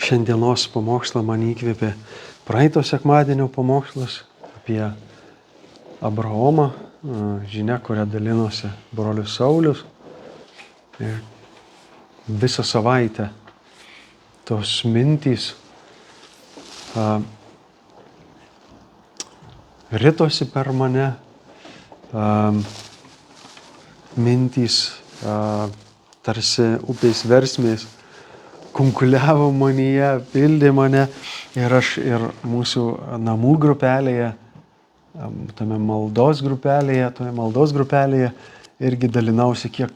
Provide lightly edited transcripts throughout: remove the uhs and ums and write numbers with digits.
šiandienos pamokslą man įkvėpė praeito sekmadienio pamokslas apie Abraomą, žinia, kurią dalinosi brolius Saulius. Ir visą savaitę tos mintys ritosi per mane, mintys tarsi upės versmės kunkuliavo manyje, pildė mane ir aš ir mūsų namų grupelėje, toje maldos grupelėje irgi dalinausi, kiek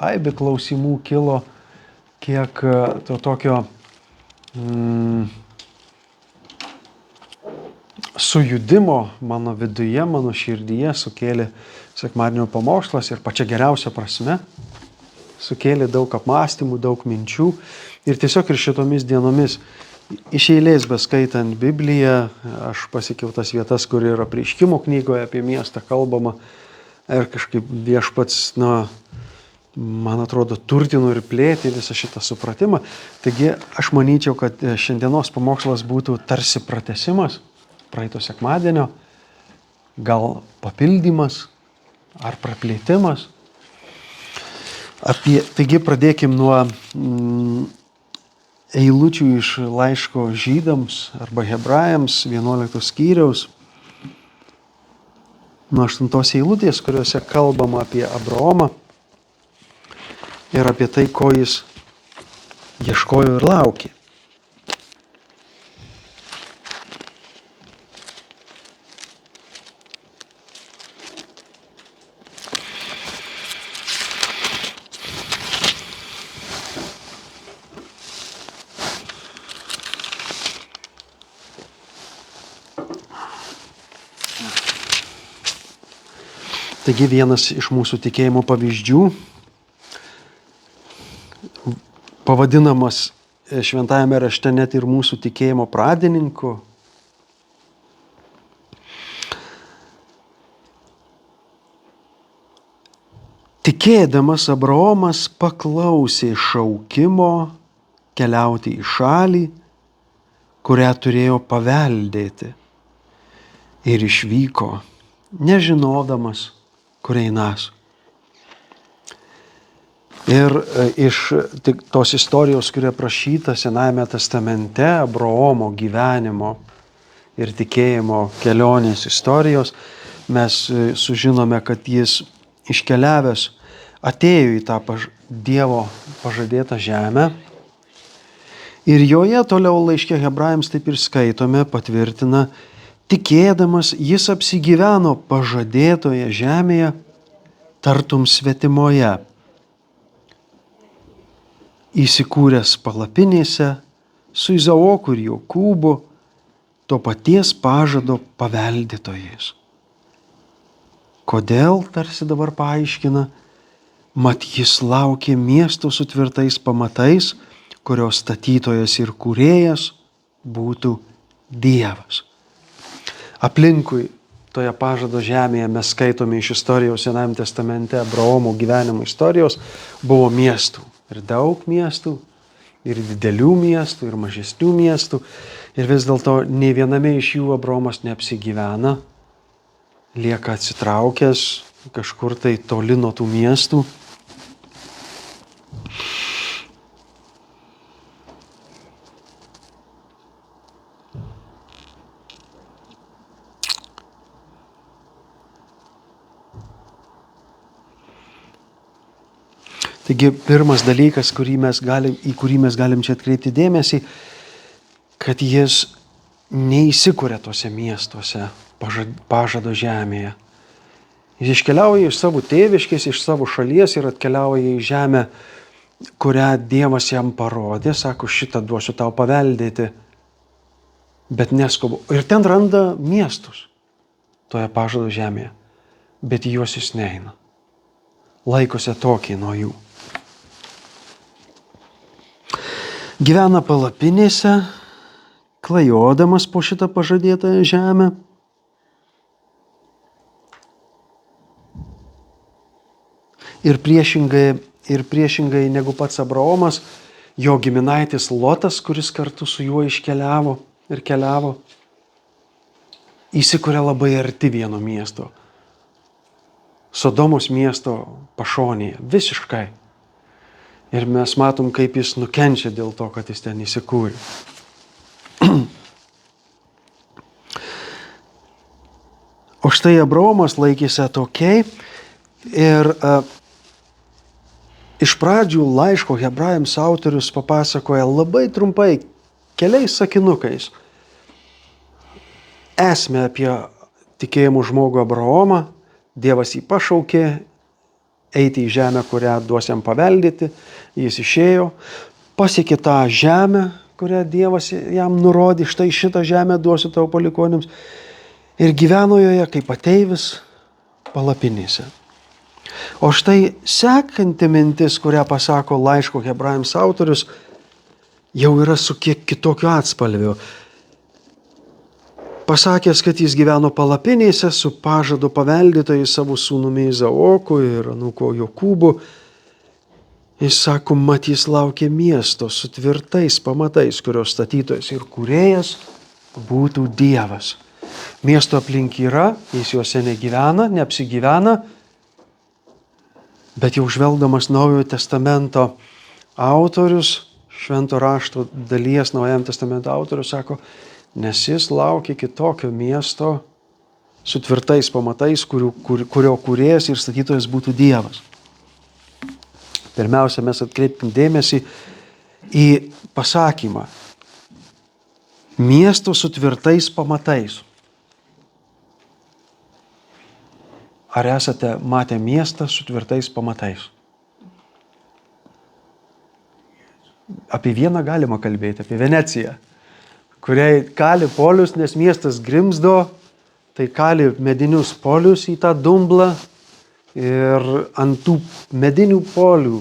aibė klausimų kilo, kiek to tokio sujudimo mano viduje, mano širdyje sukėlė sekmadienio pamokslas ir pačia geriausia prasme sukėlė daug apmąstymų, daug minčių. Ir tiesiog ir šitomis dienomis iš eilės beskaitant Bibliją, aš pasiekiau tas vietas, kur yra Apreiškimo knygoje apie miestą kalbama. Ir kažkaip viešpats, man atrodo, turtino ir plėtė visą šitą supratimą. Taigi aš manyčiau, kad šiandienos pamokslas būtų tarsi pratęsimas praeito sekmadienio, gal papildymas ar praplėtimas. Taigi pradėkim nuo eilučių iš laiško žydams arba hebrajams 11 skyriaus, nuo 8 eilutės, kuriuose kalbama apie Abraomą ir apie tai, ko jis ieškojo ir laukė. Taigi vienas iš mūsų tikėjimo pavyzdžių, pavadinamas šventajame rašte net ir mūsų tikėjimo pradininku, tikėdamas Abraomas paklausė šaukimo keliauti į šalį, kurią turėjo paveldėti, ir išvyko, nežinodamas, kur einas. Ir iš tos istorijos, kuria aprašyta Senajame testamente, Abraomo gyvenimo ir tikėjimo kelionės istorijos, mes sužinome, kad jis iškeliavęs atėjo į tą Dievo pažadėtą žemę. Ir joje toliau laiške hebrajams taip ir skaitome, patvirtina, tikėdamas jis apsigyveno pažadėtoje žemėje, tartum svetimoje, įsikūręs palapinėse su Izaoku ir Jokūbu, to paties pažado paveldėtojais. Kodėl, tarsi dabar paaiškina, mat jis laukė miesto su tvirtais pamatais, kurios statytojas ir kūrėjas būtų Dievas. Aplinkui toje pažado žemėje mes skaitome iš istorijos Senajame testamente Abraomo gyvenimo istorijos, buvo miestų. Ir daug miestų, ir didelių miestų, ir mažesnių miestų. Ir vis dėlto nei viename iš jų Abraomas neapsigyvena, lieka atsitraukęs kažkur tai toli nuo tų miestų. Taigi pirmas dalykas, į kurį mes galim čia atkreipti dėmesį, kad jis neįsikuria tose miestuose pažado žemėje. Jis iškeliauja iš savo tėviškės, iš savo šalies ir atkeliauja į žemę, kurią Dievas jam parodė, sako, šitą duosiu tau paveldėti, bet neskubu. Ir ten randa miestus toje pažado žemėje, bet į juos jis neina. Laikosi atokiai nuo jų. Gyvena palapinėse, klajodamas po šitą pažadėtąją žemę. Ir priešingai negu pats Abraomas, jo giminaitis Lotas, kuris kartu su juo iškeliavo ir keliavo, įsikuria labai arti vieno miesto. Sodomos miesto pašonėje, visiškai. Ir mes matom, kaip jis nukenčia dėl to, kad jis ten įsikūrė. O štai Abraomas laikėsi atokiai ir iš pradžių laiško Hebrajams autorius papasakoja labai trumpai, keliais sakinukais, esmę apie tikėjimų žmogų Abraomą. Dievas jį pašaukė eiti į žemę, kurią duos jam paveldėti. Jis išėjo, pasiekė tą žemę, kurią Dievas jam nurodė, štai šitą žemę duosiu tavo palikuonims. Ir gyveno joje kaip ateivis palapinėse. O štai sekanti mintis, kurią pasako laiško Hebrajams autorius, jau yra su kiek kitokiu atspalviu. Pasakęs, kad jis gyveno palapinėse su pažado paveldėtojais savo sūnumi Izaoku ir anūko Jokūbu, jis sako, mat jis laukė miesto su tvirtais pamatais, kurios statytojas ir kūrėjas būtų Dievas. Miesto aplink yra, jis juose negyvena, neapsigyvena, bet jau žvelgdamas Naujojo testamento autorius, švento rašto dalies Naujajam testamento autorius sako, nes jis laukia kitokio miesto su tvirtais pamatais, kurio kūrėjas ir statytojas būtų Dievas. Pirmiausia, mes atkreipkim dėmesį į pasakymą. Miesto su tvirtais pamatais. Ar esate matę miestą su tvirtais pamatais? Apie vieną galima kalbėti, apie Veneciją, kuriai kali polius, nes miestas grimzdo, tai kali medinius polius į tą dumblą ir ant tų medinių polių,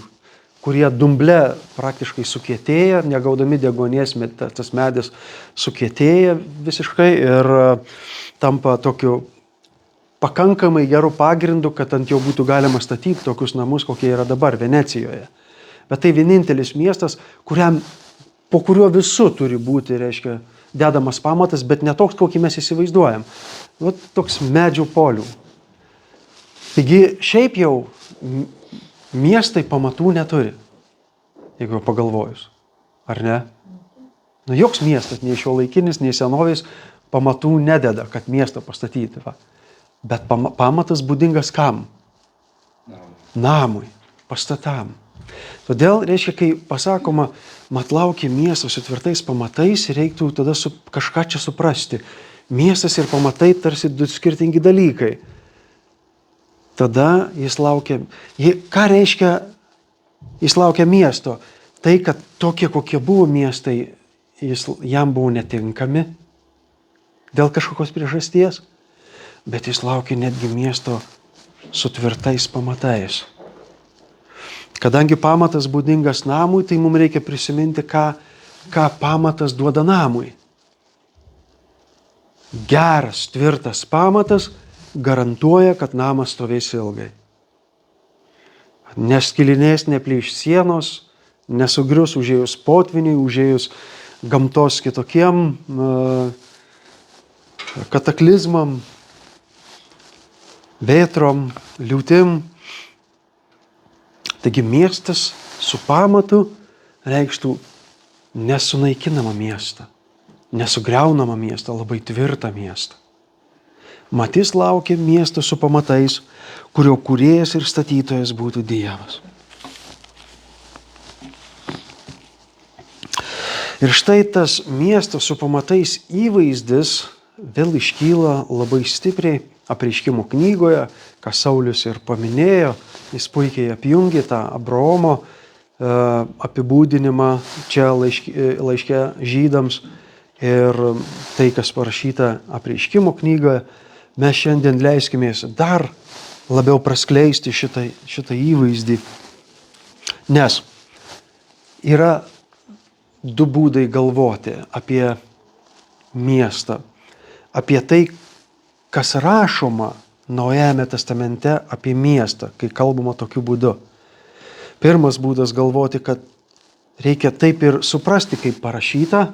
kurie dumble praktiškai sukietėja, negaudami deguonies, tas medis sukietėja visiškai ir tampa tokiu pakankamai gerų pagrindų, kad ant jo būtų galima statyti tokius namus, kokie yra dabar Venecijoje. Bet tai vienintelis miestas, po kuriuo visų turi būti, reiškia, dedamas pamatas, bet ne toks, kokį mes įsivaizduojam. Vat toks medžių polių. Taigi šiaip jau miestai pamatų neturi, jeigu pagalvojus. Ar ne? Nu, joks miestas, nei šiuolaikinis, nei senovės pamatų nededa, kad miestą pastatyti. Va. Bet pamatas būdingas kam? Namui, pastatam. Todėl, reiškia, kai pasakoma, mat laukia miestas su tvirtais pamatais, reiktų tada kažką čia suprasti. Miestas ir pamatai tarsi du skirtingi dalykai. Tada jis laukia, ką reiškia, jis laukia miesto? Tai, kad tokie, kokie buvo miestai, jam buvo netinkami dėl kažkokios priežasties, bet jis laukia netgi miesto su tvirtais pamatais. Kadangi pamatas būdingas namui, tai mums reikia prisiminti, ką pamatas duoda namui. Geras, tvirtas pamatas garantuoja, kad namas stovės ilgai. Neskilinės, neplyš sienos, nesugrius užėjus potviniui, užėjus gamtos kitokiem kataklizmam, vėtrom, liūtim. Taigi miestas su pamatu reikštų nesunaikinamą miestą, nesugriaunamą miestą, labai tvirtą miestą. Mat jis laukia miesto su pamatais, kurio kūrėjas ir statytojas būtų Dievas. Ir štai tas miesto su pamatais įvaizdis vėl iškyla labai stipriai Apreiškimo knygoje, ką Saulius ir paminėjo. Jis puikiai apjungė tą Abraomo apibūdinimą čia laiške žydams ir tai, kas parašyta Apreiškimo knygoje. Mes šiandien leiskimės dar labiau praskleisti šitą įvaizdį, nes yra du būdai galvoti apie miestą, apie tai, kas rašoma Naujajame testamente apie miestą, kai kalbama tokiu būdu. Pirmas būdas galvoti, kad reikia taip ir suprasti, kaip parašyta.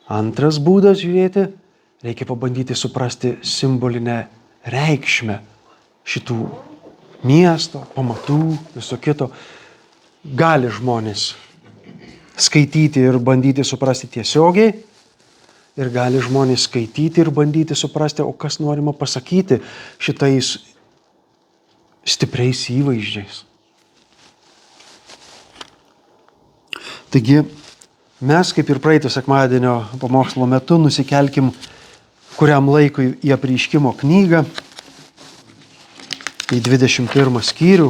Antras būdas žiūrėti, reikia pabandyti suprasti simbolinę reikšmę šitų miesto, pamatų, viso kito. Gali žmonės skaityti ir bandyti suprasti tiesiogiai, ir gali žmonės skaityti ir bandyti suprasti, o kas norima pasakyti šitais stipriais įvaizdžiais. Taigi, mes, kaip ir praeito sekmadienio pamokslo metu, nusikelkim kuriam laikui į Apreiškimo knygą, į 21 skyrių.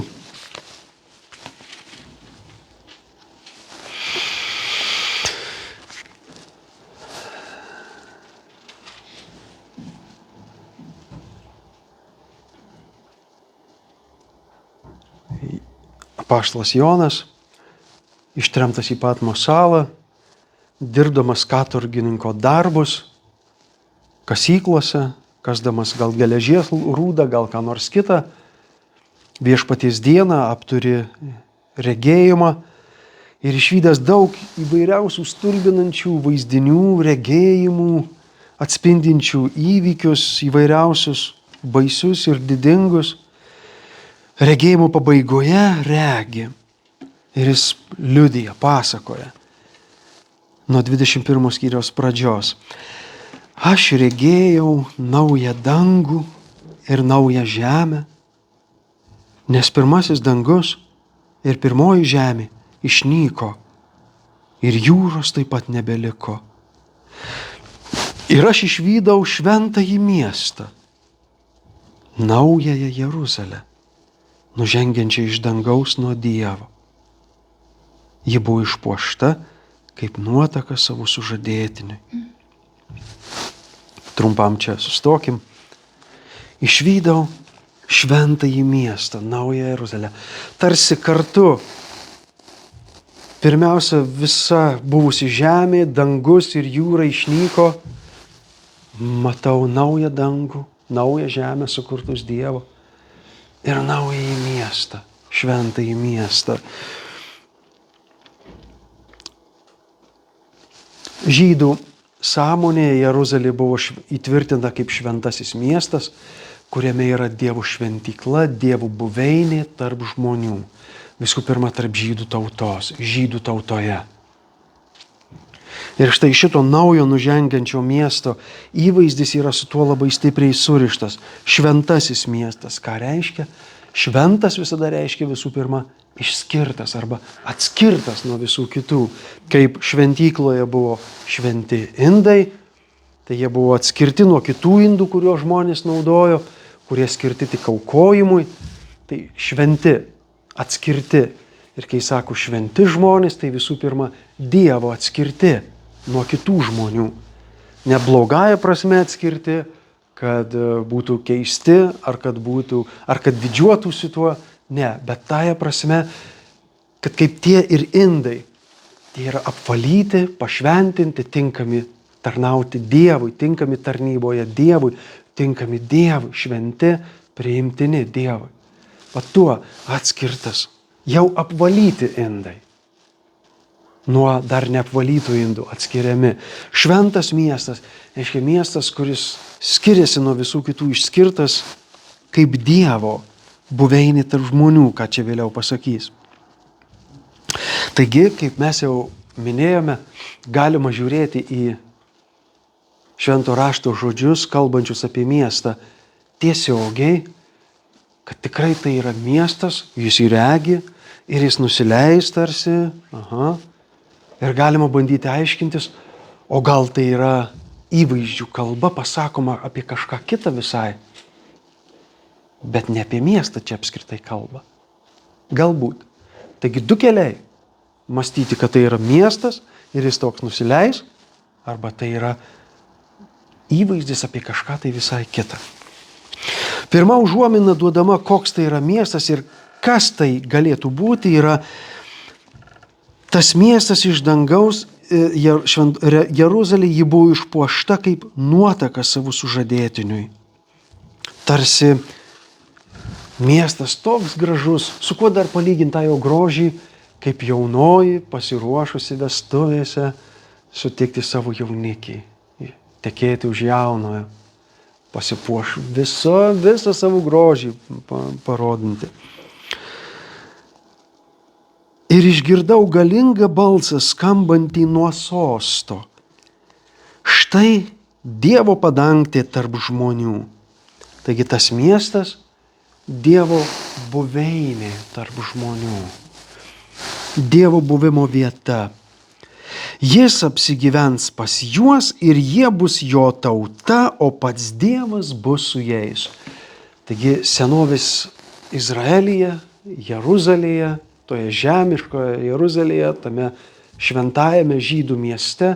Apaštalas Jonas, ištremtas į Patmo salą, dirbdamas katorgininko darbus, kasyklose, kasdamas gal geležies rūdą, gal ką nors kitą, viešpaties dieną apturi regėjimą ir išvydęs daug įvairiausių stulbinančių vaizdinių, regėjimų, atspindinčių įvykius įvairiausius, baisius ir didingus, regėjimų pabaigoje regi ir jis liudija, pasakoja nuo 21 skyriaus pradžios. Aš regėjau naują dangų ir naują žemę, nes pirmasis dangus ir pirmoji žemė išnyko ir jūros taip pat nebeliko. Ir aš išvydau šventąjį miestą, naująją Jeruzalę, nužengiančią iš dangaus nuo Dievo. Ji buvo išpuošta kaip nuotaka savo sužadėtiniui. Trumpam čia sustokim. Išvydau šventąjį miestą, naują Jeruzalę. Tarsi kartu, pirmiausia, visa buvusi žemė, dangus ir jūra išnyko. Matau naują dangų, naują žemę sukurtus Dievo. Ir naująjį miestą, šventąjį miestą. Žydų sąmonėje Jeruzalė buvo įtvirtinta kaip šventasis miestas, kuriame yra Dievo šventykla, Dievo buveinė tarp žmonių. Visų pirma, tarp žydų tautos, žydų tautoje. Ir štai šito naujo nužengiančio miesto įvaizdis yra su tuo labai stipriai surištas. Šventasis miestas. Ką reiškia? Šventas visada reiškia visų pirma išskirtas arba atskirtas nuo visų kitų. Kaip šventykloje buvo šventi indai, tai jie buvo atskirti nuo kitų indų, kuriuos žmonės naudojo, kurie skirti tik aukojimui. Tai šventi, atskirti. Ir kai sako šventi žmonės, tai visų pirma Dievo atskirti nuo kitų žmonių. Ne blogąja prasme atskirti, kad būtų keisti, ar kad didžiuotųsi tuo. Ne, bet tąja prasme, kad kaip tie ir indai, tie yra apvalyti, pašventinti, tinkami tarnauti Dievui, tinkami tarnyboje Dievui, tinkami Dievui, šventi, priimtini Dievui. O tuo atskirtas, jau apvalyti indai. Nuo dar neapvalytų indų atskiriami. Šventas miestas, reiškia miestas, kuris skiriasi nuo visų kitų, išskirtas kaip Dievo buveinė tarp žmonių, ką čia vėliau pasakys. Taigi, kaip mes jau minėjome, galima žiūrėti į švento rašto žodžius, kalbančius apie miestą tiesiogiai, kad tikrai tai yra miestas, jis jį regi ir jis nusileis tarsi. Ir galima bandyti aiškintis, o gal tai yra įvaizdžių kalba pasakoma apie kažką kitą visai, bet ne apie miestą čia apskritai kalba. Galbūt. Taigi du keliai. Mąstyti, kad tai yra miestas ir jis toks nusileis, arba tai yra įvaizdis apie kažką tai visai kitą. Pirma užuomina duodama, koks tai yra miestas ir kas tai galėtų būti, yra tas miestas iš dangaus, Jeruzalė, ji buvo išpuošta kaip nuotaka savo sužadėtiniui. Tarsi miestas toks gražus, su kuo dar palyginti tą jo grožį, kaip jaunoji pasiruošusi vestuvėse sutikti savo jaunikį, tekėti už jaunojo, pasipuoš visą savo grožį parodinti. Ir išgirdau galingą balsą skambantį nuo sosto. Štai Dievo padangtė tarp žmonių. Taigi tas miestas Dievo buveinė tarp žmonių. Dievo buvimo vieta. Jis apsigyvens pas juos ir jie bus jo tauta, o pats Dievas bus su jais. Taigi senovės Izraelyje, Jeruzalėje, toje žemiškoje Jeruzalėje, tame šventajame žydų mieste,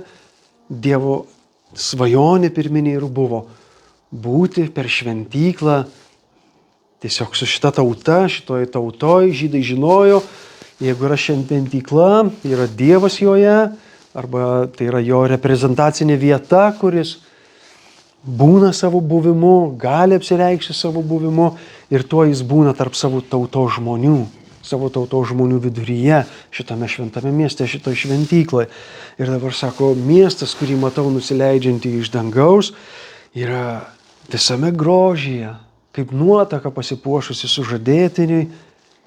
Dievo svajonė pirminė ir buvo būti per šventyklą. Tiesiog su šita tauta, šitoj tautoj žydai žinojo, jeigu yra šventykla, yra Dievas joje, arba tai yra jo reprezentacinė vieta, kuris būna savo buvimu, gali apsireikšti savo buvimu ir tuo jis būna tarp savo tautos žmonių viduryje, šitame šventame mieste, šitoj šventykloje. Ir dabar sako, miestas, kurį matau nusileidžiantį iš dangaus, yra visame grožyje, kaip nuotaka pasipuošusi sužadėtiniui.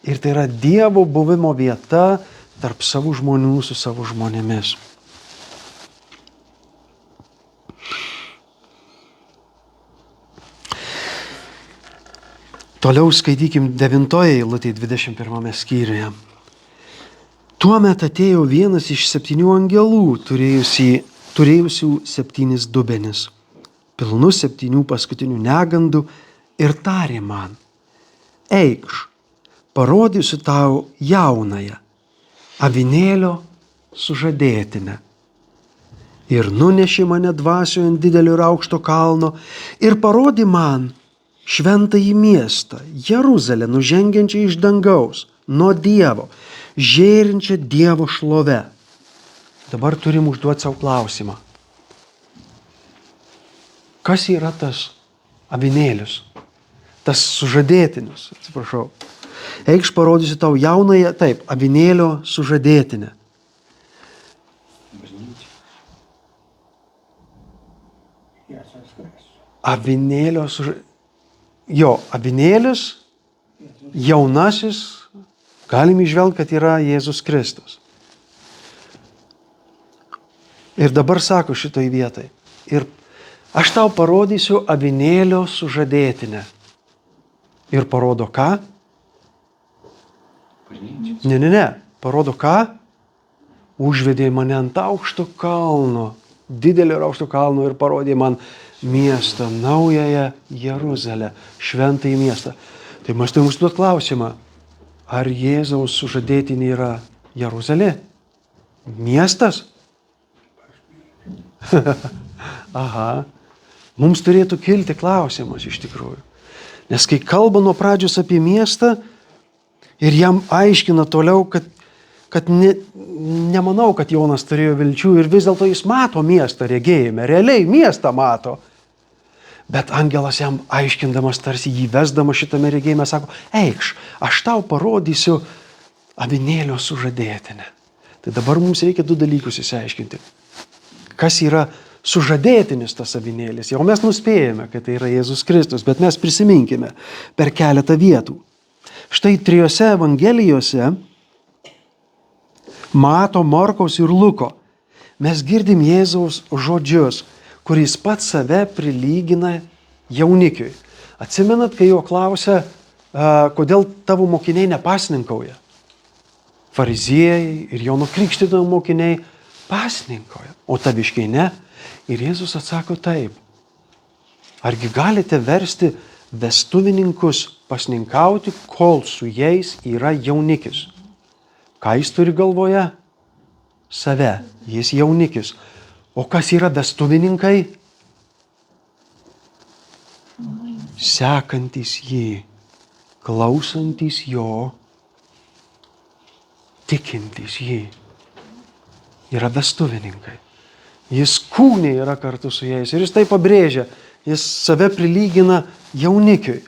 Ir tai yra Dievo buvimo vieta tarp savo žmonių su savo žmonėmis. Toliau skaitykim 9 eilutė 21 skyriuje. Tuomet atėjo vienas iš 7 angelų, turėjusių 7 dubenis, pilnus 7 paskutinių negandų, ir tarė man: eikš, parodysiu tau jaunąją, avinėlio sužadėtinę. Ir nunešė mane dvasioje ant didelio ir aukšto kalno ir parodė man šventąjį miestą, Jeruzalę, nužengiančią iš dangaus, nuo Dievo, žėrinčią Dievo šlove. Dabar turim užduoti savo klausimą. Kas yra tas avinėlis? Tas sužadėtinis, atsiprašau. Eikš, parodysiu tau jaunąją, taip, avinėlio sužadėtinę. Avinėlio sužadėtinė. Jo, avinėlis, jaunasis, galim įžvelgti, kad yra Jėzus Kristus. Ir dabar sako šitoj vietai. Ir aš tau parodysiu avinėlio sužadėtinę. Ir parodo ką? Ne. Parodo ką? Užvedė mane ant aukšto kalno, didelio ir aukšto kalno, ir parodė man miestą, naująją Jeruzalę, šventąjį miestą. Tai mes turim užduoti klausimą, ar Jėzaus sužadėtinė yra Jeruzalė? Miestas? Aha. Mums turėtų kilti klausimas iš tikrųjų. Nes kai kalba nuo pradžios apie miestą ir jam aiškina toliau, kad nemanau, kad Jonas turėjo vilčių ir vis dėlto jis mato miestą regėjime, realiai miestą mato. Bet angelas jam aiškindamas, tarsi jį vesdamas šitame regėjime, sako, eikš, aš tau parodysiu avinėlio sužadėtinę. Tai dabar mums reikia 2 dalykus išsiaiškinti. Kas yra sužadėtinis tas avinėlis? Jau mes nuspėjame, kad tai yra Jėzus Kristus, bet mes prisiminkime per keletą vietų. Štai 3 evangelijose, Mato, Morkaus ir Luko, mes girdim Jėzaus žodžius, kuris pats save prilygina jaunikiui. Atsimenat, kai jo klausia, kodėl tavo mokiniai nepasninkauja? Fariziejai ir Jono Krikštytojo mokiniai pasninkauja, o taviškiai ne. Ir Jėzus atsako taip. Argi galite versti vestuvininkus pasninkauti, kol su jais yra jaunikis? Ką jis turi galvoje? Save. Jis jaunikis. O kas yra vestuvininkai? Sekantys jį, klausantys jo, tikintys jį. Yra vestuvininkai. Jis kūne yra kartu su jais ir jis tai pabrėžia. Jis save prilygina jaunikiui.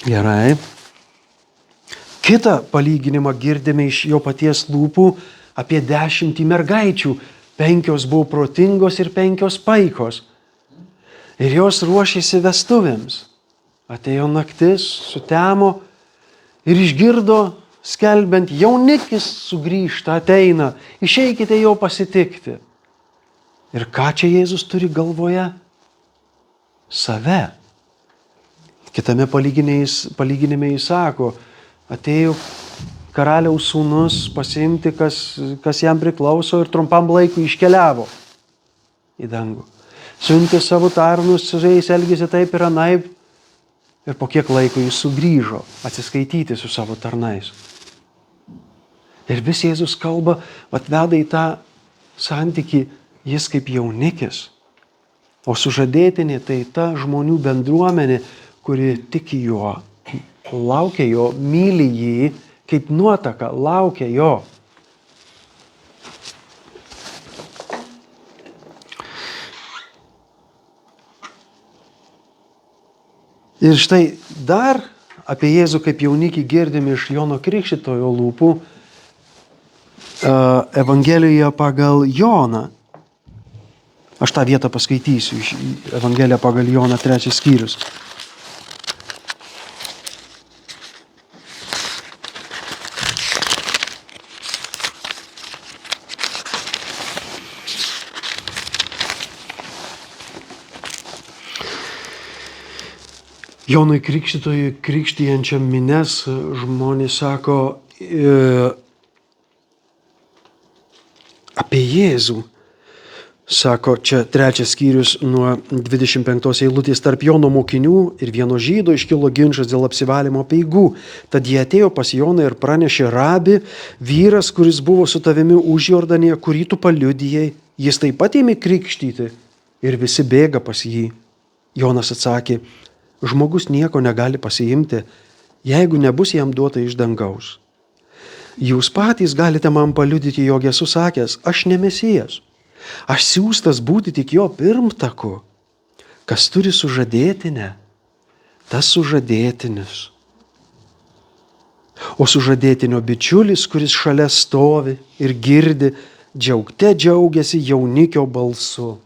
Gerai. Kitą palyginimą girdime iš jo paties lūpų apie 10 mergaičių. 5 buvo protingos ir 5 paikos. Ir jos ruošėsi vestuvėms. Atėjo naktis, sutemo ir išgirdo skelbiant, jaunikis sugrįžta, ateina, išeikite jo pasitikti. Ir ką čia Jėzus turi galvoje? Save. Kitame palyginime jis sako, atėjo karaliaus sūnus pasiimti, kas jam priklauso ir trumpam laikui iškeliavo į dangų. Siuntė savo tarnus, su jais elgėsi taip ir anaip ir po kiek laiko jis sugrįžo atsiskaityti su savo tarnais. Ir vis Jėzus kalba, atveda į tą santykį jis kaip jaunikis. O sužadėtinė tai ta žmonių bendruomenė, kuri tiki juo, laukia jo, myli jį, kaip nuotaka, laukia jo. Ir štai dar apie Jėzų kaip jaunikį girdime iš Jono Krikštytojo lūpų Evangelijoje pagal Joną. Aš tą vietą paskaitysiu iš Evangeliją pagal Joną 3 skyrius. Jonui Krikštytojui krikštijančiam mines žmonės sako apie Jėzų. Sako, čia 3 skyrius nuo 25 eilutės, tarp Jono mokinių ir vieno žydo iškilo ginčas dėl apsivalymo peigų. Tad jie atėjo pas Joną ir pranešė, rabi, vyras, kuris buvo su tavimi už Jordanėje, kurį tu paliudijai, jis taip pat ėmė krikštyti ir visi bėga pas jį. Jonas atsakė, žmogus nieko negali pasiimti, jeigu nebus jam duota iš dangaus. Jūs patys galite man paliudyti, jog esu sakęs, aš ne Mesijas. Aš siųstas būti tik jo pirmtaku. Kas turi sužadėtinę, tas sužadėtinis. O sužadėtinio bičiulis, kuris šalia stovi ir girdi, džiaugte džiaugiasi jaunikio balsu.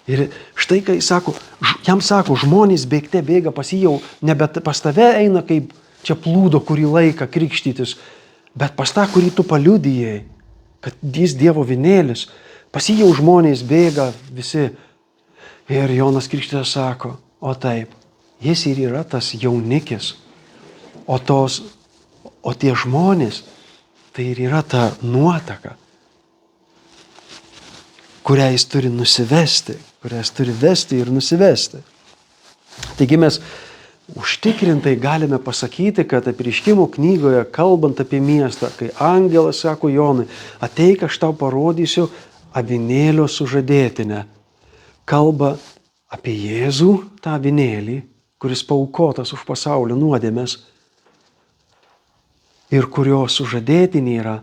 Ir štai, kai jam sako, žmonės bėgte bėga pas jį, jau nebe pas tave eina, kaip čia plūdo kurį laiką krikštytis, bet pas tą, kurį tu paliudijai, kad jis Dievo vinėlis, pas jį jau žmonės bėga visi. Ir Jonas Krikštytojas sako, o taip, jis ir yra tas jaunikis, o tie žmonės, tai ir yra ta nuotaka, kurią jis turi nusivesti, kurią jis turi vesti ir nusivesti. Taigi mes užtikrintai galime pasakyti, kad Apreiškimo knygoje, kalbant apie miestą, kai angelas sako Jonui, ateik, aš tau parodysiu avinėlio sužadėtinę, kalba apie Jėzų, tą avinėlį, kuris paaukotas už pasaulio nuodėmes ir kurio sužadėtinė yra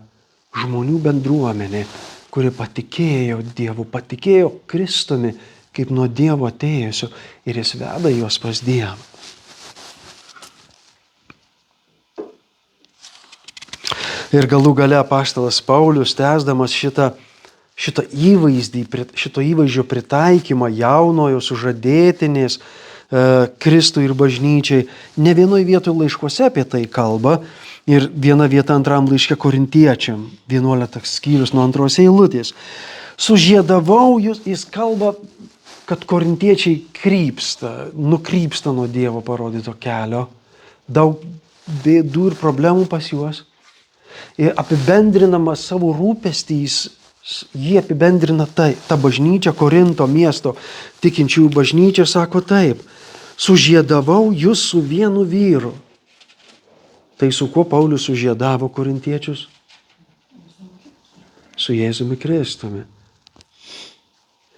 žmonių bendruomenė, kuri patikėjo Dievu, patikėjo Kristumi, kaip nuo Dievo atėjusiu, ir jis veda juos pas Dievą. Ir galų gale apaštalas Paulius, tęsdamas šito įvaizdžio pritaikymą jaunojo sužadėtinės Kristui ir bažnyčiai, ne vienoje vietoje laiškuose apie tai kalba, ir viena vieta antram laiške Korintiečiam, 11 skyrius nuo 2 eilutės. Sužiedavau jūs, jis kalba, kad korintiečiai nukrypsta nuo Dievo parodyto kelio, daug bėdų ir problemų pas juos. Ir apibendrinama savo rūpestys, jie apibendrina tą bažnyčią, Korinto miesto tikinčiųjų bažnyčią, sako taip, sužiedavau jūs su vienu vyru. Tai su kuo Paulius sužiedavo korintiečius? Su Jėzumi Kristumi.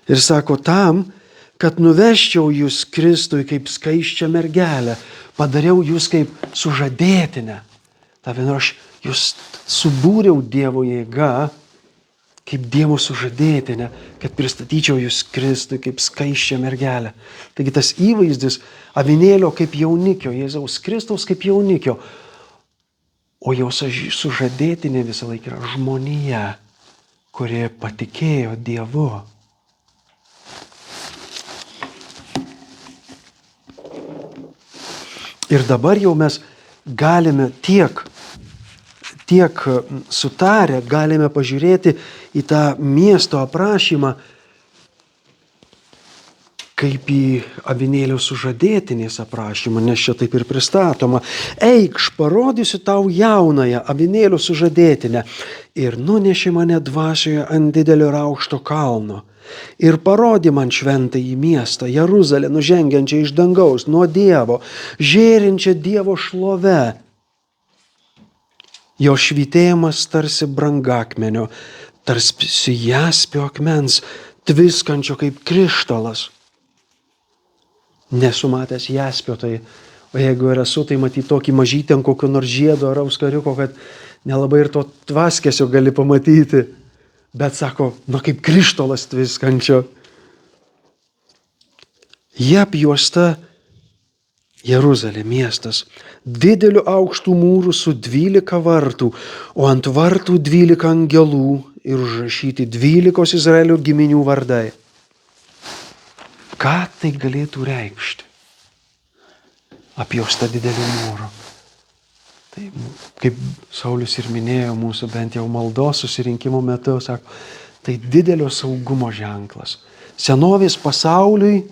Ir sako tam, kad nuveščiau jūs Kristui kaip skaisčią mergelę, padariau jūs kaip sužadėtinę. Aš jūs subūriau Dievo jėga, kaip Dievo sužadėtinę, kad pristatyčiau jūs Kristui kaip skaisčią mergelę. Taigi tas įvaizdis avinėlio kaip jaunikio, Jėzaus Kristaus kaip jaunikio, O jo sužadėtinė visą laiką yra žmonija, kurie patikėjo Dievu. Ir dabar jau mes galime tiek sutarę, galime pažiūrėti į tą miesto aprašymą, kaip į avinėlio sužadėtinės aprašymą, nes čia taip ir pristatoma. Eikš, parodysiu tau jaunąją avinėlio sužadėtinę. Ir nunešė mane dvasioje ant didelio ir aukšto kalno. Ir parodė man šventąjį miestą, Jeruzalę, nužengiančią iš dangaus, nuo Dievo, žėrinčią Dievo šlove. Jo švytėjimas tarsi brangakmenio, tarsi jaspio akmens, tviskančio kaip krištolas. Nesu matęs jaspio, o jeigu ir esu, tai matyti tokį mažytį ant kokio nors žiedo ar auskariuko, kad nelabai ir to tvaskesio gali pamatyti. Bet sako, kaip krištolas tviskančio. Jie apjuosta Jeruzalė miestas, dideliu aukštų mūrų su 12 vartų, o ant vartų 12 angelų ir užrašyti 12 Izraelio giminių vardai. Ką tai galėtų reikšti? Apjuosta dideliu mūru. Tai, kaip Saulius ir minėjo mūsų bent jau maldos susirinkimo metu, sako, tai didelio saugumo ženklas. Senovės pasauliui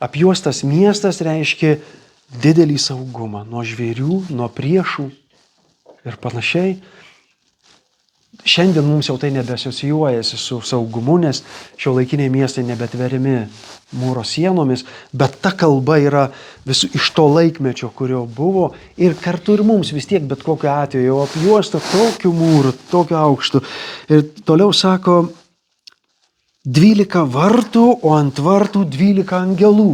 apjuostas miestas reiškia didelį saugumą nuo žvėrių, nuo priešų ir panašiai. Šiandien mums jau tai nebesocijuojasi su saugumu, nes šiuolaikiniai miestai nebetverimi mūro sienomis, bet ta kalba yra visų iš to laikmečio, kurio buvo, ir kartu ir mums vis tiek bet kokiu atveju jau apjuosta tokiu mūru, tokiu aukštu. Ir toliau sako, 12 vartų, o ant vartų 12 angelų.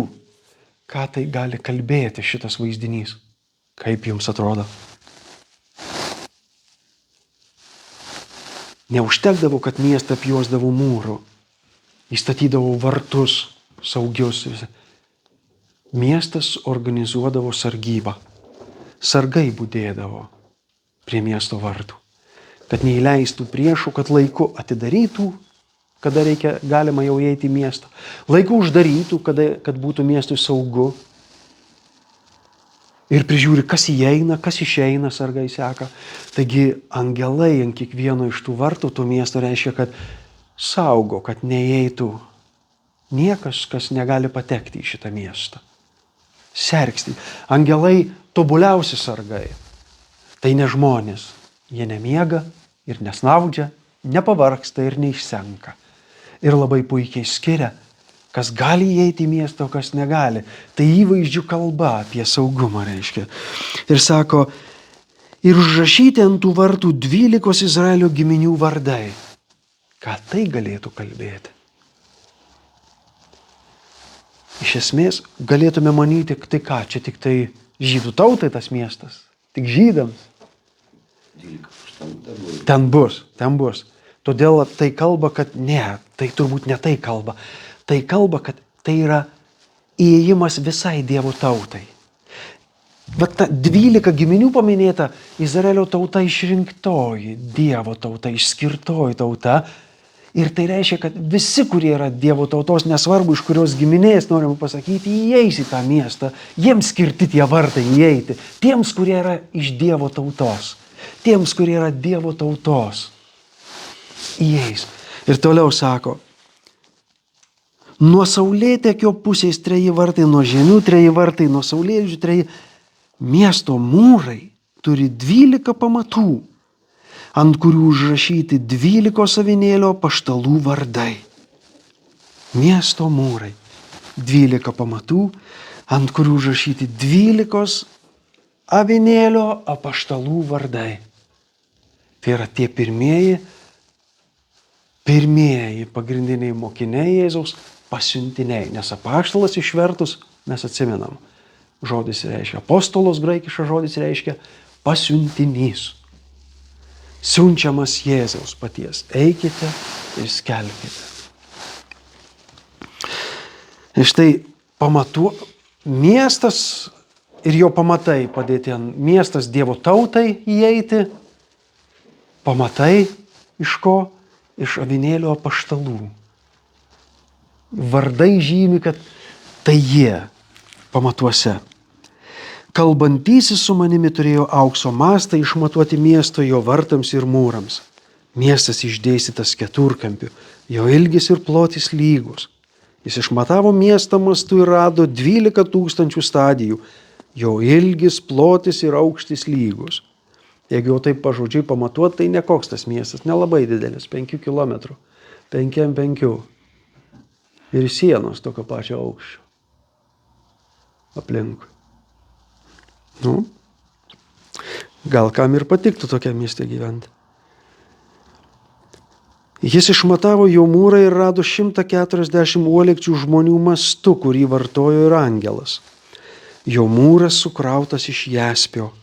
Ką tai gali kalbėti šitas vaizdinys? Kaip jums atrodo? Neužtekdavo, kad miestą apjuosdavo mūru, įstatydavo vartus saugius. Miestas organizuodavo sargybą. Sargai budėdavo prie miesto vartų, kad neįleistų priešų, kad laiku atidarytų, kada galima jau įeiti į miestą, laiku uždarytų, kad būtų miestui saugu. Ir prižiūri, kas įeina, kas išeina, sargai seka. Taigi angelai ant kiekvieno iš tų vartų to miesto reiškia, kad saugo, kad neįeitų niekas, kas negali patekti į šitą miestą. Sergsti. Angelai tobuliausi sargai. Tai ne žmonės. Jie nemiega ir nesnaudžia, nepavargsta ir neišsenka. Ir labai puikiai skiria, kas gali įeiti į miestą, o kas negali. Tai įvaizdžių kalba apie saugumą reiškia. Ir sako, ir užrašyti ant tų vartų 12 Izraelio giminių vardai. Ką tai galėtų kalbėti? Iš esmės galėtume manyti, tai ką, čia tik tai žydų tautai tas miestas, tik žydams. Ten bus. Todėl tai kalba, kad ne, tai turbūt ne tai kalba. Tai kalba, kad tai yra įėjimas visai Dievo tautai. Bet ta 12 giminių paminėta Izraelio tauta išrinktoji, Dievo tauta, išskirtoji tauta. Ir tai reiškia, kad visi, kurie yra Dievo tautos, nesvarbu iš kurios giminės, norime pasakyti, įeis į tą miestą. Jiems skirti tie vartai įeiti. Tiems, kurie yra iš Dievo tautos. Tiems, kurie yra Dievo tautos. Įeis. Ir toliau sako, nuo saulėtekio pusės 3 vartai, nuo žemių 3 vartai, nuo saulėlydžių 3. Miesto mūrai turi 12 pamatų, ant kurių užrašyti 12 avinėlio apaštalų vardai. Miesto mūrai 12 pamatų, ant kurių užrašyti 12 avinėlio apaštalų vardai. Tai yra tie pirmieji pagrindiniai mokiniai Jėzaus, pasiuntiniai, nes apaštalas išvertus mes atsimenam. Žodis reiškia apostolos, graikiškas žodis reiškia pasiuntinys. Siunčiamas Jėzaus paties. Eikite ir skelbkite. Ir štai miestas ir jo pamatai padėti ant miestas Dievo tautai įeiti. Pamatai iš ko? Iš avinėlio apaštalų. Vardai žymi, kad tai jie pamatuose. Kalbantysis su manimi turėjo aukso mastą išmatuoti miesto jo vartams ir mūrams. Miestas išdėstytas keturkampiu, jo ilgis ir plotis lygus. Jis išmatavo miestą mastu ir rado 12 000 stadijų. Jo ilgis, plotis ir aukštis lygus. Jeigu jau taip pažodžiui pamatuot, tai nekoks tas miestas, nelabai didelis, 5 km, 5 ant 5. Ir sienos tokio pačio aukščio. Aplinkui. Gal kam ir patiktų tokiam mieste gyventi. Jis išmatavo jo mūrą ir rado 140 uolekčių žmonių mastu, kurį vartojo ir angelas. Jo mūras sukrautas iš jaspio,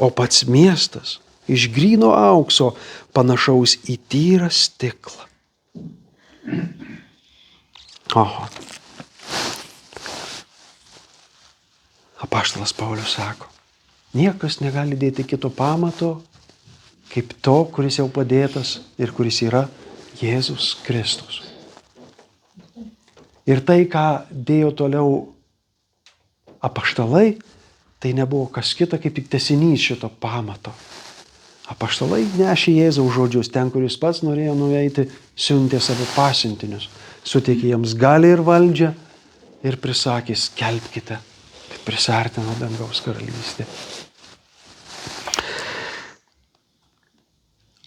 o pats miestas iš gryno aukso, panašaus į tyrą stiklą. Oho. Apaštalas Paulius sako, niekas negali dėti kito pamato, kaip to, kuris jau padėtas ir kuris yra Jėzus Kristus. Ir tai, ką dėjo toliau apaštalai, tai nebuvo kas kita, kaip tik tęsinys šito pamato. Apaštalai nešė Jėzaus žodžius ten, kur jis pats norėjo nueiti, siuntė savo pasiuntinius, suteikė jiems galią ir valdžią ir prisakė, skelbkite, kad prisartino dangaus karalystė.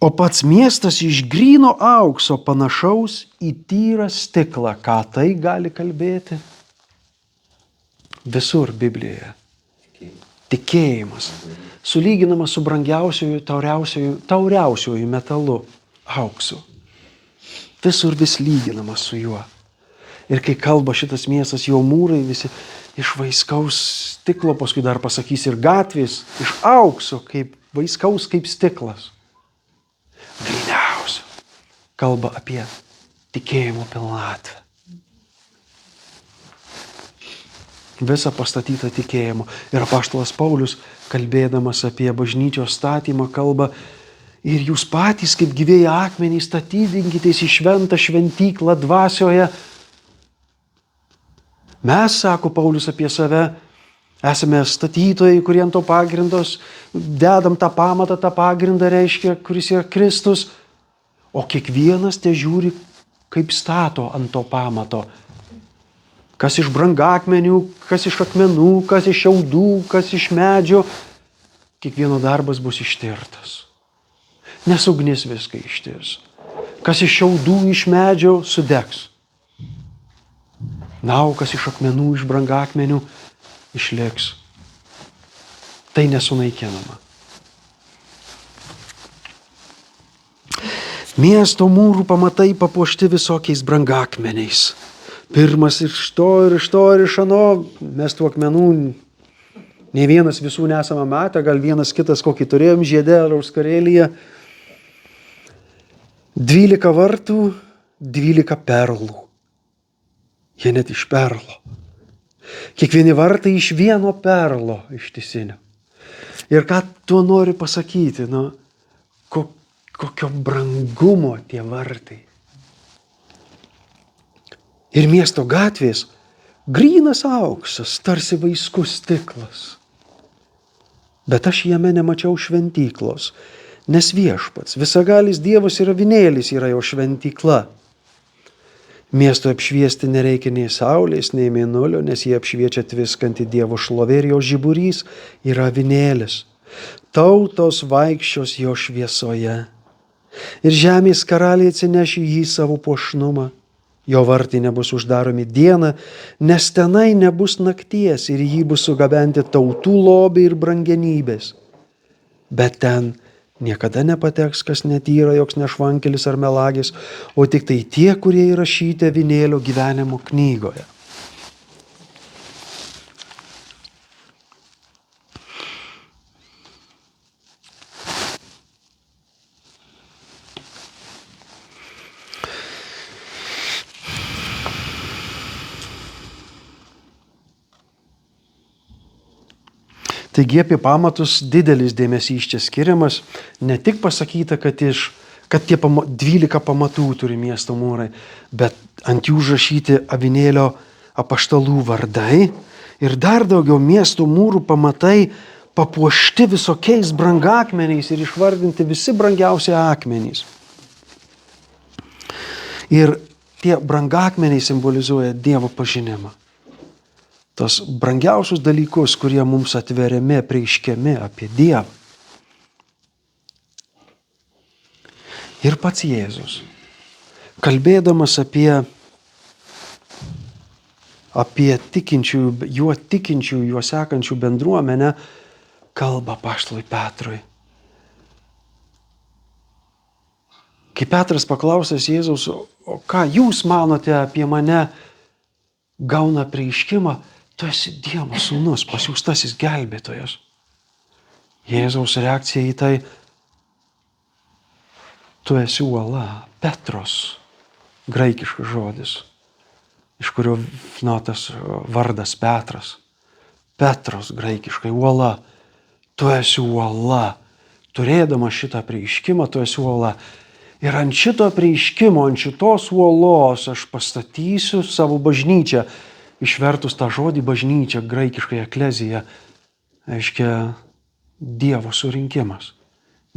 O pats miestas iš gryno aukso, panašaus į tyrą stiklą. Ką tai gali kalbėti? Visur Biblijoje. Tikėjimas. Sulyginamas su brangiausiųjų, tauriausiųjų metalu, auksu. Visur vis lyginamas su juo. Ir kai kalba šitas miestas, jo mūrai visi iš vaiskaus stiklo, paskui dar pasakys ir gatvės, iš aukso, kaip vaiskaus kaip stiklas. Gryniausia. Kalba apie tikėjimo pilnatvę. Visa pastatyta tikėjimu. Ir apaštalas Paulius, kalbėdamas apie bažnyčios statymą, kalba, ir jūs patys, kaip gyvieji akmenys, statydinkitės į šventą šventyklą dvasioje. Mes, sako Paulius apie save, esame statytojai, kurie ant to pagrindos, dedam tą pamatą, tą pagrindą reiškia, kuris yra Kristus, o kiekvienas te žiūri, kaip stato ant to pamato. Kas iš brangakmenių, kas iš akmenų, kas iš šiaudų, kas iš medžio, kiekvieno darbas bus ištirtas. Nes ugnis viską ištirs. Kas iš šiaudų, iš medžio sudegs. Na, o kas iš akmenų, iš brangakmenių išliks. Tai nesunaikinama. Miesto mūrų pamatai papuošti visokiais brangakmeniais. Pirmas iš to ir iš to ir iš ano. Mes tų akmenų nei vienas visų nesame matę, gal vienas kitas kokį turėjom žiede ar auskarėlyje. 12 vartų, 12 perlų. Jie net iš perlo. Kiekvieni vartai iš vieno perlo ištisinio. Ir ką tuo noriu pasakyti, kokio brangumo tie vartai. Ir miesto gatvės grynas auksas, tarsi vaiskus stiklas. Bet aš jame nemačiau šventyklos, nes viešpats, visagalis Dievas ir avinėlis yra jo šventykla. Miesto apšviesti nereikia nei saulės, nei mėnulio, nes jie apšviečia tviskantį Dievo šlovė ir jo žiburys yra avinėlis. Tautos vaikščios jo šviesoje. Ir žemės karaliai atsineš į jį savo puošnumą. Jo vartai nebus uždaromi dieną, nes tenai nebus nakties ir jį bus sugabenti tautų lobiai ir brangenybės. Bet ten niekada nepateks, kas netyra, joks nešvankelis ar melagis, o tik tai tie, kurie įrašyti avinėlio gyvenimo knygoje. Taigi apie pamatus didelis dėmesys čia skiriamas, ne tik pasakyta, kad tie 12 pamatų turi miesto mūrai, bet ant jų užrašyti avinėlio apaštalų vardai ir dar daugiau miesto mūrų pamatai papuošti visokiais brangakmeniais ir išvardinti visi brangiausi akmenys. Ir tie brangakmeniai simbolizuoja Dievo pažinimą. Tos brangiausius dalykus, kurie mums atveriami, apreiškiami apie Dievą. Ir pats Jėzus, kalbėdamas apie tikinčiųjų, juo sekančių bendruomenę, kalba apaštalui Petrui. Kai Petras paklausęs Jėzaus, o ką jūs manote apie mane, gauna apreiškimą, tu esi Dievo sūnus, pasiųstasis gelbėtojas. Jėzaus reakcija į tai, tu esi uola, Petros, graikiškas žodis, iš kurio tas vardas Petras. Petros graikiškai uola, tu esi uola. Turėdama šitą apreiškimą, tu esi uola. Ir ant šito apreiškimo, ant šitos uolos aš pastatysiu savo bažnyčią. Išvertus tą žodį bažnyčia, graikiškai eklezija, reiškia Dievo surinkimas.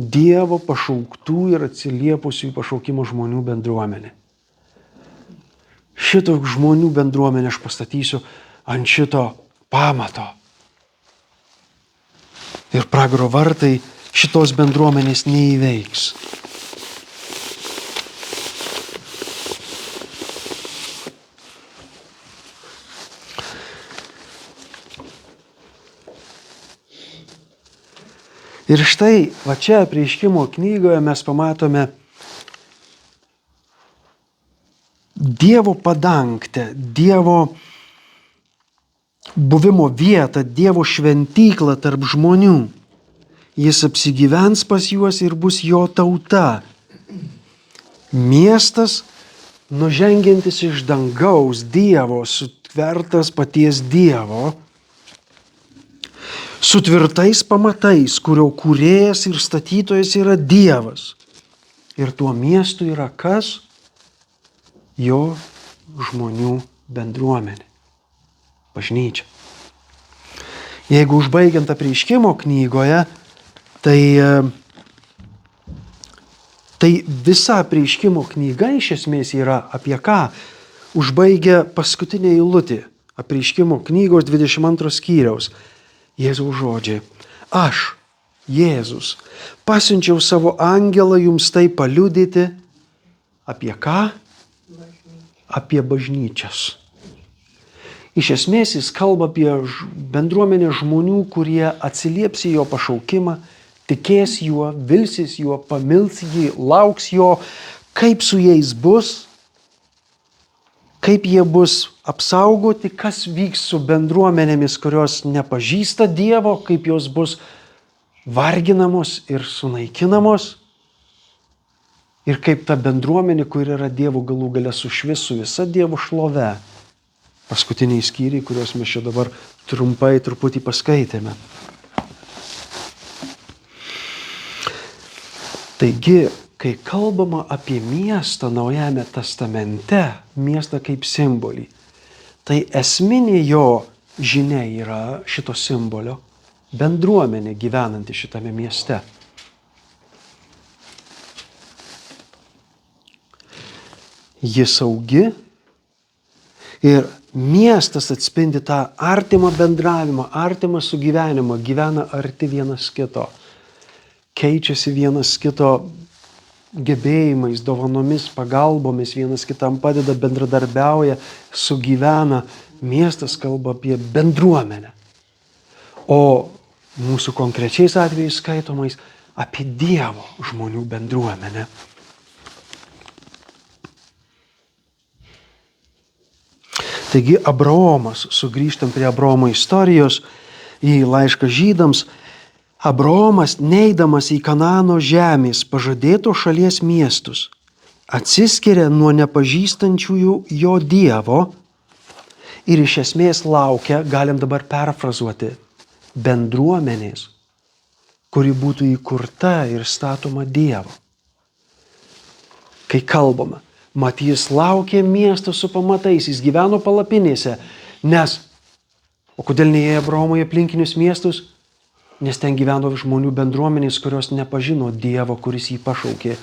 Dievo pašauktų ir atsiliepusių į pašaukimo žmonių bendruomenė. Šito žmonių bendruomenę aš pastatysiu ant šito pamato. Ir pragaro vartai šitos bendruomenės neįveiks. Ir štai, va čia apreiškimo knygoje mes pamatome Dievo padangtę, Dievo buvimo vietą, Dievo šventyklą tarp žmonių. Jis apsigyvens pas juos ir bus jo tauta. Miestas, nužengiantis iš dangaus Dievo, sutvertas paties Dievo, su tvirtais pamatais, kurio kūrėjas ir statytojas yra Dievas. Ir tuo miestu yra kas? Jo žmonių bendruomenė. Bažnyčia. Jeigu užbaigiant apreiškimo knygoje, tai visa apreiškimo knyga iš esmės yra apie ką? Užbaigia paskutinė eilutė apreiškimo knygos 22 skyriaus. Jėzaus žodžiai. Aš, Jėzus, pasiunčiau savo angelą jums tai paliudyti. Apie ką? Apie bažnyčias. Iš esmės jis kalba apie bendruomenę žmonių, kurie atsilieps į jo pašaukimą, tikės juo, vilsis juo, pamils jį, lauks jo, kaip su jais bus, kaip jie bus apsaugoti, kas vyks su bendruomenėmis, kurios nepažįsta Dievo, kaip jos bus varginamos ir sunaikinamos. Ir kaip ta bendruomenė, kur yra Dievo galų gale sušvis su visa Dievo šlove. Paskutiniai skyriai, kuriuos mes čia dabar truputį paskaitėme. Taigi, kai kalbama apie miestą Naujajame testamente, miestą kaip simbolį, tai esminė jo žinia yra šito simbolio bendruomenė gyvenanti šitame mieste. Ji saugi ir miestas atspindi tą artimą bendravimą, artimą sugyvenimą, gyvena arti vienas kito, keičiasi vienas kito gebėjimais, dovanomis, pagalbomis, vienas kitam padeda, bendradarbiauja, sugyvena. Miestas kalba apie bendruomenę. O mūsų konkrečiais atvejais skaitomais apie Dievo žmonių bendruomenę. Taigi Abraomas, sugrįžtam prie Abraomo istorijos, į laišką Žydams, Abraomas, neidamas į Kanaano žemės pažadėto šalies miestus, atsiskiria nuo nepažįstančiųjų jo Dievo ir iš esmės laukia, galim dabar perfrazuoti, bendruomenės, kuri būtų įkurta ir statoma Dievo. Kai kalbama, mat jis laukė miesto su pamatais, jis gyveno palapinėse, nes, o kodėl neėjo Abraomui aplinkinius miestus? Nes ten gyveno žmonių bendruomenės, kurios nepažino Dievo, kuris jį pašaukė.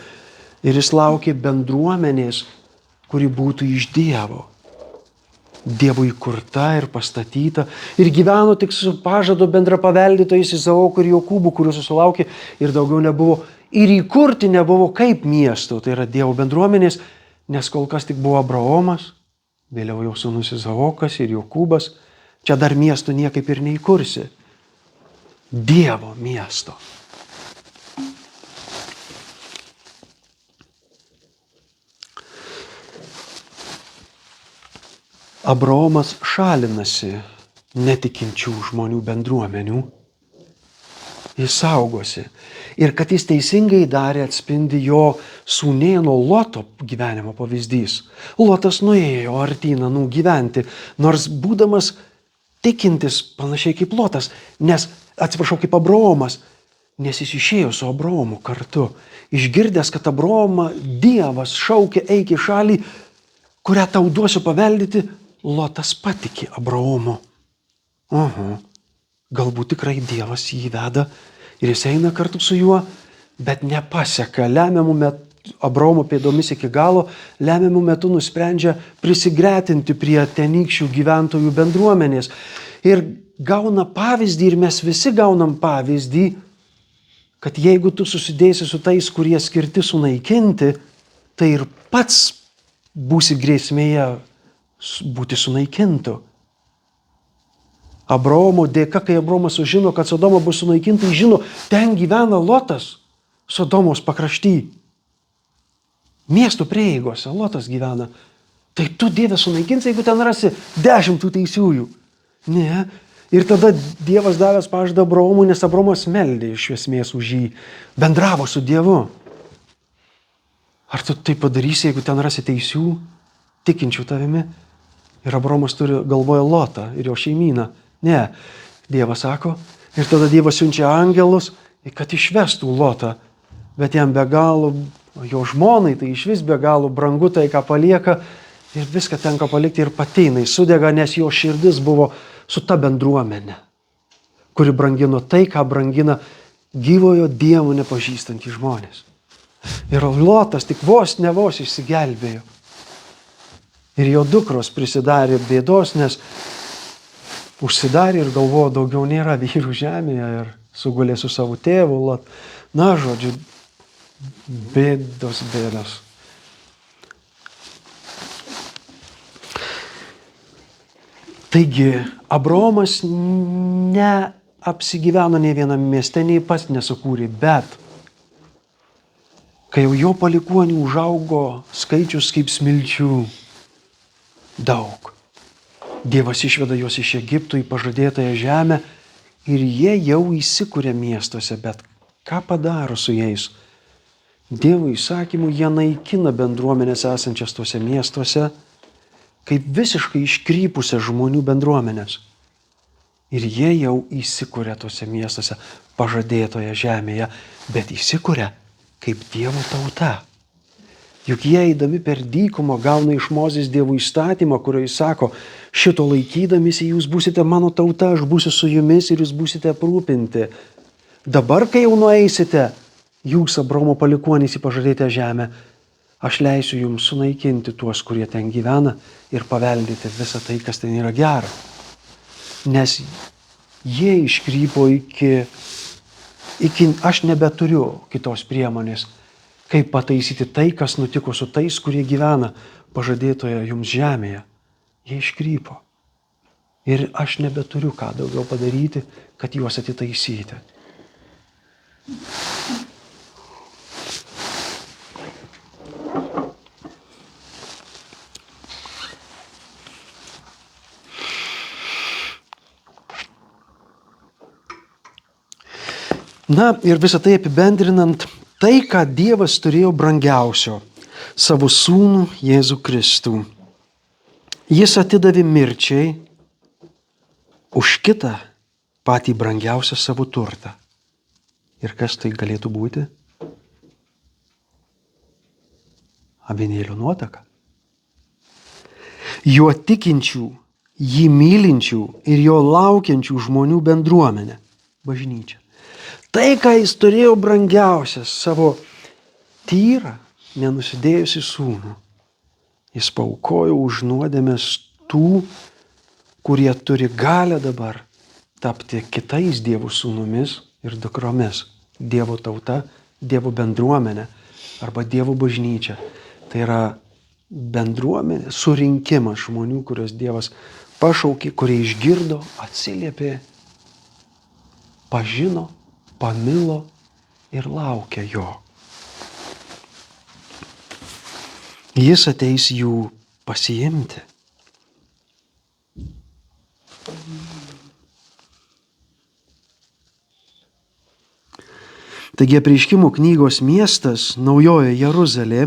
Ir jis laukė bendruomenės, kuri būtų iš Dievo. Dievo įkurta ir pastatyta. Ir gyveno tik su pažado bendrapaveldėtojais Izaoku ir Jokūbu, kuriuos susilaukė ir daugiau nebuvo. Ir įkurti nebuvo kaip miesto, tai yra Dievo bendruomenės, nes kol kas tik buvo Abraomas, vėliau jau sūnus Izaokas ir Jokūbas. Čia dar miesto niekaip ir neįkursi. Dievo miesto. Abraomas šalinasi netikinčių žmonių bendruomenių. Jis saugosi. Ir kad jis teisingai darė, atspindi jo sūnėno Loto gyvenimo pavyzdys. Lotas nuėjo artyn Anų gyventi, nors būdamas tikintis panašiai kaip Lotas, kaip Abraomas, nes jis išėjo su Abraomu kartu. Išgirdęs, kad Abraomą Dievas šaukė, eik į šalį, kurią tau duosiu paveldyti, Lotas patikė Abraomu. Galbūt tikrai Dievas jį veda ir jis eina kartu su juo, bet nepaseka lemiamų metų. Abraomo pėdomis iki galo, lemiamų metų nusprendžia prisigretinti prie tenykščių gyventojų bendruomenės. Ir gauna pavyzdį, ir mes visi gaunam pavyzdį, kad jeigu tu susidėsi su tais, kurie skirti sunaikinti, tai ir pats būsi grėsmėje būti sunaikintu. Abraomo dėka, kai Abraomas sužino, kad Sodoma bus sunaikinta, jis žino, ten gyvena Lotas, Sodomos pakrašty. Miesto prieigose Lotas gyvena. Tai tu, Dieve, sunaikinsi, jeigu ten rasi 10 teisiųjų. Ne. Ir tada Dievas davęs pažadą Abraomui, nes Abraomas meldė iš esmės už jį. Bendravo su Dievu. Ar tu tai padarysi, jeigu ten rasi teisių, tikinčių tavimi? Ir Abraomas turi galvoje Lotą ir jo šeimyną. Ne. Dievas sako, ir tada Dievas siunčia angelus, kad išvestų Lotą. Bet jam be galo, jo žmonai, tai iš vis be galo brangu tai, ką palieka, ir viską tenka palikti ir pateinai sudega, nes jo širdis buvo su ta bendruomenė, kuri brangino tai, ką brangina gyvojo Dievo nepažįstantys žmonės. Ir Lotas tik vos išsigelbėjo. Ir jo dukros prisidarė bėdos, nes užsidarė ir galvojo, daugiau nėra vyrų žemėje ir sugulė su savo tėvu. Na, žodžiu, bėdos. Taigi, Abraomas neapsigyveno nei viename mieste, nei pats nesukūrė, bet kai jau jo palikuonių užaugo skaičius kaip smilčių, daug. Dievas išveda juos iš Egipto į pažadėtąją žemę ir jie jau įsikuria miestuose, bet ką padaro su jais? Dievo įsakymų jie naikina bendruomenės esančias tuose miestuose, kaip visiškai iškrypusią žmonių bendruomenės. Ir jie jau įsikuria tuose miestuose pažadėtoje žemėje, bet įsikuria kaip Dievo tauta. Juk jie eidami per dykumą gauna iš Mozės Dievo įstatymą, kurio jis sako, šito laikydamisi jūs būsite mano tauta, aš būsiu su jumis ir jūs būsite aprūpinti. Dabar, kai jau nueisite, jūs, Abraomo palikuonys, į pažadėtą žemę, aš leisiu jums sunaikinti tuos, kurie ten gyvena ir paveldėti visą tai, kas ten yra gera. Nes jie iškrypo iki aš nebeturiu kitos priemonės, kaip pataisyti tai, kas nutiko su tais, kurie gyvena pažadėtoje jums žemėje. Jie iškrypo. Ir aš nebeturiu ką daugiau padaryti, kad juos atitaisyti. Na ir visą tai apibendrinant, tai, ką Dievas turėjo brangiausio, savo sūnų Jėzų Kristų. Jis atidavė mirčiai už kitą patį brangiausią savo turtą. Ir kas tai galėtų būti? Avinėlio nuotaka. Jo tikinčių, jį mylinčių ir jo laukiančių žmonių bendruomenė, bažnyčia. Tai, ką jis turėjo brangiausias, savo tyrą, nenusidėjusi sūnų, jis paaukojo už nuodėmes tų, kurie turi galę dabar tapti kitais Dievo sūnumis ir dukromis. Dievo tauta, Dievo bendruomenė arba Dievo bažnyčia. Tai yra bendruomenė, surinkimas žmonių, kurios Dievas pašaukė, kurie išgirdo, atsiliepė, pažino, pamilo ir laukia jo. Jis ateis jų pasiimti. Taigi Apreiškimo knygos miestas, Naujoji Jeruzalė,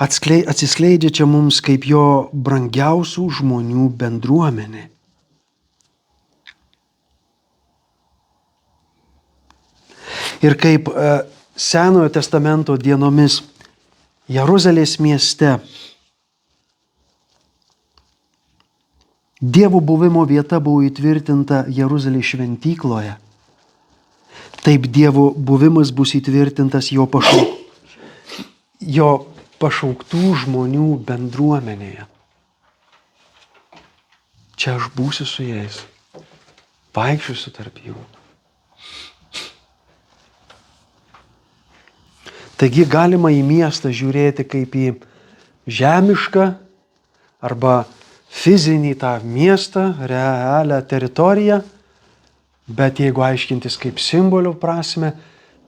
atsiskleidžia čia mums kaip jo brangiausių žmonių bendruomenė. Ir kaip Senojo testamento dienomis Jeruzalės mieste Dievo buvimo vieta buvo įtvirtinta Jeruzalės šventykloje, taip Dievo buvimas bus įtvirtintas jo pašauktų žmonių bendruomenėje. Čia aš būsiu su jais, vaikščiosiu tarp jų. Taigi galima į miestą žiūrėti kaip į žemišką arba fizinį tą miestą, realią teritoriją, bet jeigu aiškintis kaip simbolio prasme,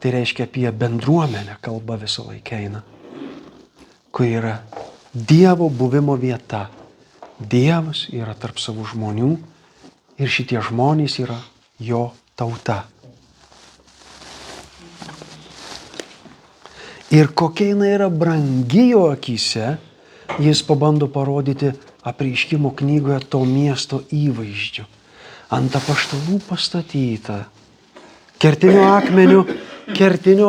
tai reiškia apie bendruomenę kalba visą laiką eina, kur yra Dievo buvimo vieta. Dievas yra tarp savų žmonių ir šitie žmonės yra jo tauta. Ir kokia jinai yra brangi jo akyse, jis pabando parodyti Apreiškimo knygoje to miesto įvaizdžiu. Ant apaštalų pastatyta, kertiniu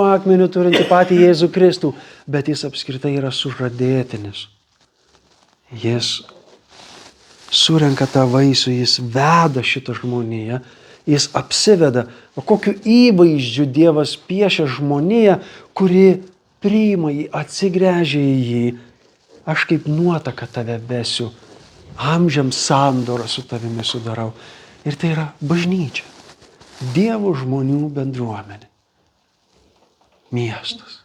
akmeniu turinti patį Jėzų Kristų, bet jis apskritai yra sužadėtinis. Jis surenka tą vaisių, jis veda šitą žmoniją, jis apsiveda. O kokiu įvaizdžiu Dievas piešia žmoniją, kuri priima jį, atsigręžia į jį. Aš kaip nuotaka tave vesiu, amžiams sandorą su tavimi sudarau. Ir tai yra bažnyčia, Dievo žmonių bendruomenė, miestas.